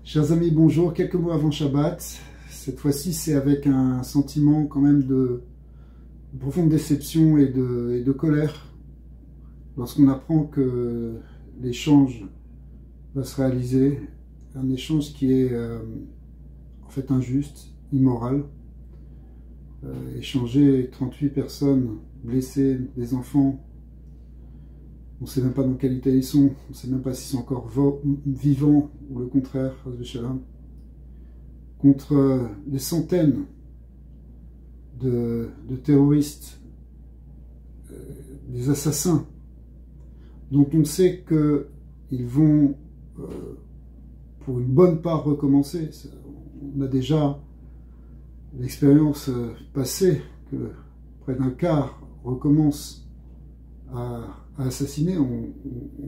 Chers amis, bonjour. Quelques mots avant Shabbat. Cette fois-ci, c'est avec un sentiment quand même de profonde déception et de colère lorsqu'on apprend que l'échange va se réaliser. Un échange qui est en fait injuste, immoral. Échanger 38 personnes blessées, des enfants. On ne sait même pas dans quel état ils sont, on ne sait même pas s'ils sont encore vivants ou le contraire, contre des centaines de terroristes, des assassins, dont on sait qu'ils vont, pour une bonne part, recommencer. On a déjà l'expérience passée que près d'un quart recommence à assassiner, ont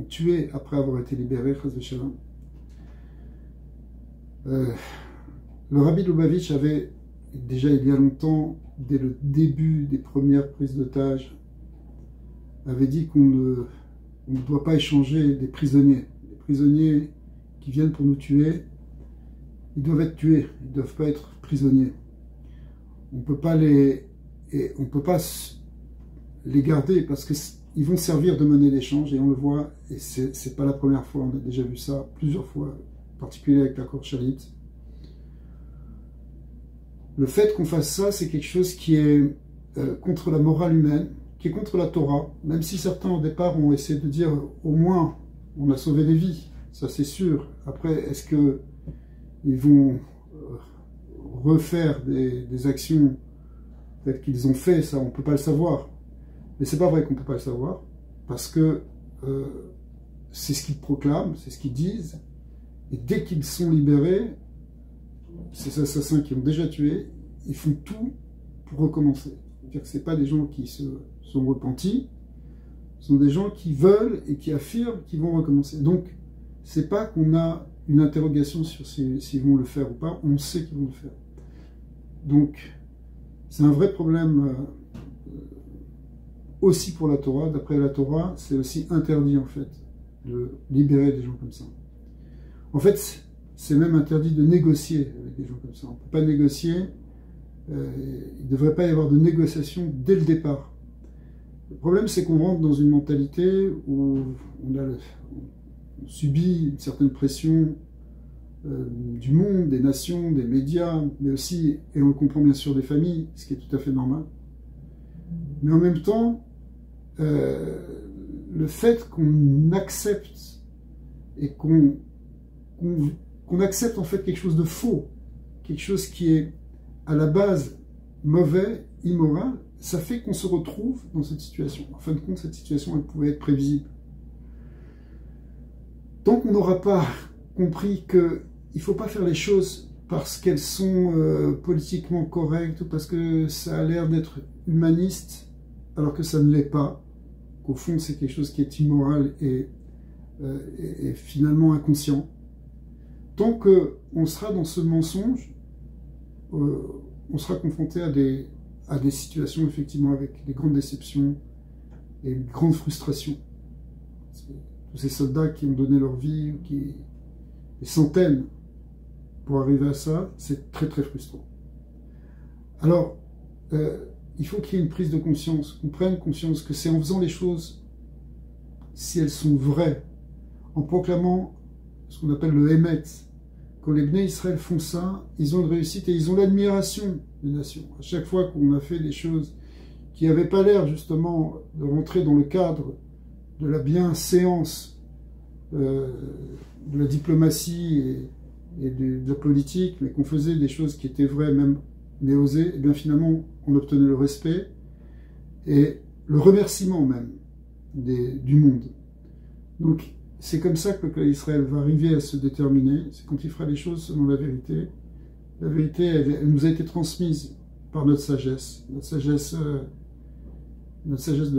tué après avoir été libérés. Le Rabbi Lubavitch avait déjà il y a longtemps, dès le début des premières prises d'otages, avait dit qu'on ne doit pas échanger des prisonniers. Les prisonniers qui viennent pour nous tuer, ils doivent être tués, ils ne doivent pas être prisonniers. On ne peut pas les garder parce qu'ils vont servir de monnaie d'échange, et on le voit, et c'est pas la première fois, on a déjà vu ça plusieurs fois, en particulier avec l'accord Shalit. Le fait qu'on fasse ça, c'est quelque chose qui est contre la morale humaine, qui est contre la Torah, même si certains au départ ont essayé de dire au moins on a sauvé des vies, ça c'est sûr. Après, est-ce qu'ils vont refaire des actions telles qu'ils ont fait, ça on ne peut pas le savoir. Mais c'est pas vrai qu'on ne peut pas le savoir, parce que c'est ce qu'ils proclament, c'est ce qu'ils disent, et dès qu'ils sont libérés, ces assassins qui ont déjà tué, ils font tout pour recommencer. C'est-à-dire que ce n'est pas des gens qui se sont repentis, ce sont des gens qui veulent et qui affirment qu'ils vont recommencer. Donc, c'est pas qu'on a une interrogation sur s'ils vont le faire ou pas, on sait qu'ils vont le faire. Donc, c'est un vrai problème aussi pour la Torah. D'après la Torah, c'est aussi interdit en fait de libérer des gens comme ça. En fait, c'est même interdit de négocier avec des gens comme ça. On ne peut pas négocier, il ne devrait pas y avoir de négociation dès le départ. Le problème, c'est qu'on rentre dans une mentalité où on subit une certaine pression du monde, des nations, des médias, mais aussi, et on le comprend bien sûr, des familles, ce qui est tout à fait normal. Mais en même temps, le fait qu'on accepte et qu'on accepte en fait quelque chose de faux, quelque chose qui est à la base mauvais, immoral, ça fait qu'on se retrouve dans cette situation. En fin de compte, cette situation, elle pouvait être prévisible. Tant qu'on n'aura pas compris qu'il ne faut pas faire les choses parce qu'elles sont politiquement correctes ou parce que ça a l'air d'être humaniste, alors que ça ne l'est pas, qu'au fond c'est quelque chose qui est immoral et finalement inconscient. Tant qu'on sera dans ce mensonge, on sera confronté à des situations effectivement avec des grandes déceptions et une grande frustration. Tous ces soldats qui ont donné leur vie, des centaines pour arriver à ça, c'est très très frustrant. Alors, il faut qu'il y ait une prise de conscience, qu'on prenne conscience que c'est en faisant les choses, si elles sont vraies, en proclamant ce qu'on appelle le Hémet. Quand les Bnei Israël font ça, ils ont une réussite et ils ont l'admiration des nations. À chaque fois qu'on a fait des choses qui n'avaient pas l'air justement de rentrer dans le cadre de la bienséance, de la diplomatie et de la politique, mais qu'on faisait des choses qui étaient vraies, même mais osées, et bien finalement on obtenait le respect et le remerciement même du monde. Donc c'est comme ça que Israël va arriver à se déterminer, c'est quand il fera les choses selon la vérité. La vérité, elle nous a été transmise par notre sagesse de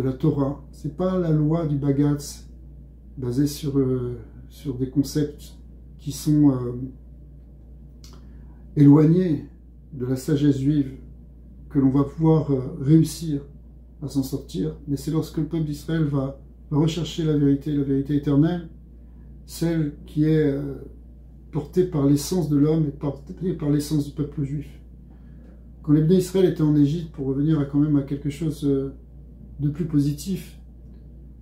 la Torah. C'est pas la loi du Bagatz basée sur des concepts qui sont éloignés de la sagesse juive que l'on va pouvoir réussir à s'en sortir, mais c'est lorsque le peuple d'Israël va rechercher la vérité éternelle, celle qui est porté par l'essence de l'homme et porté par l'essence du peuple juif. Quand les Bnei Israël étaient en Égypte, pour revenir quand même à quelque chose de plus positif,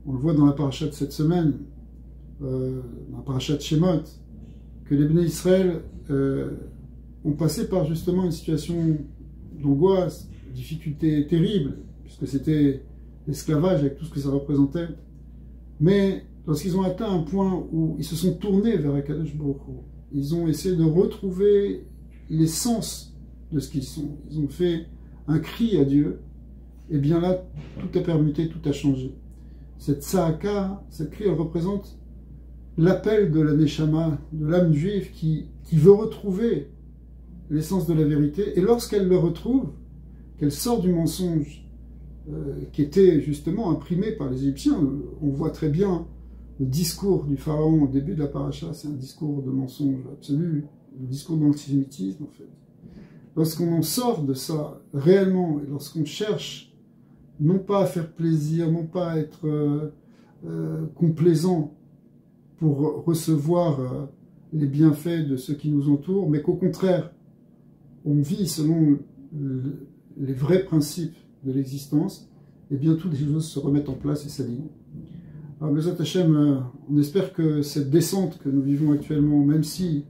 on le voit dans la paracha de cette semaine, dans la paracha de Shemot, que les Bnei Israël ont passé par justement une situation d'angoisse, de difficulté terrible, puisque c'était l'esclavage avec tout ce que ça représentait. Mais lorsqu'ils ont atteint un point où ils se sont tournés vers Akadosh Baruch Hu, ils ont essayé de retrouver l'essence de ce qu'ils sont. Ils ont fait un cri à Dieu, et bien là, tout a permuté, tout a changé. Cette Saaka, cette cri, elle représente l'appel de la Neshama, de l'âme juive qui veut retrouver l'essence de la vérité. Et lorsqu'elle le retrouve, qu'elle sort du mensonge qui était justement imprimé par les Égyptiens, on voit très bien le discours du pharaon au début de la paracha, c'est un discours de mensonge absolu, le discours d'antisémitisme en fait. Lorsqu'on en sort de ça réellement, et lorsqu'on cherche non pas à faire plaisir, non pas à être complaisant pour recevoir les bienfaits de ceux qui nous entourent, mais qu'au contraire, on vit selon les vrais principes de l'existence, et bien toutes les choses se remettent en place et s'alignent. Alors, Bezat Hashem, on espère que cette descente que nous vivons actuellement, même si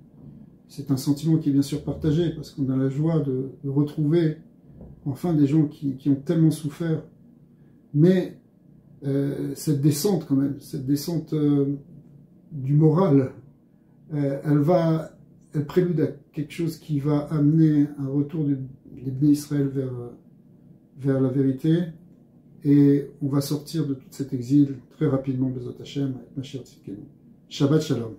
c'est un sentiment qui est bien sûr partagé, parce qu'on a la joie de retrouver enfin des gens qui ont tellement souffert, mais cette descente quand même, cette descente du moral, elle prélude à quelque chose qui va amener un retour des Bnei Israël vers la vérité, et on va sortir de tout cet exil très rapidement, Bezat Hashem, avec Mashiach Tzidkenu. Shabbat Shalom.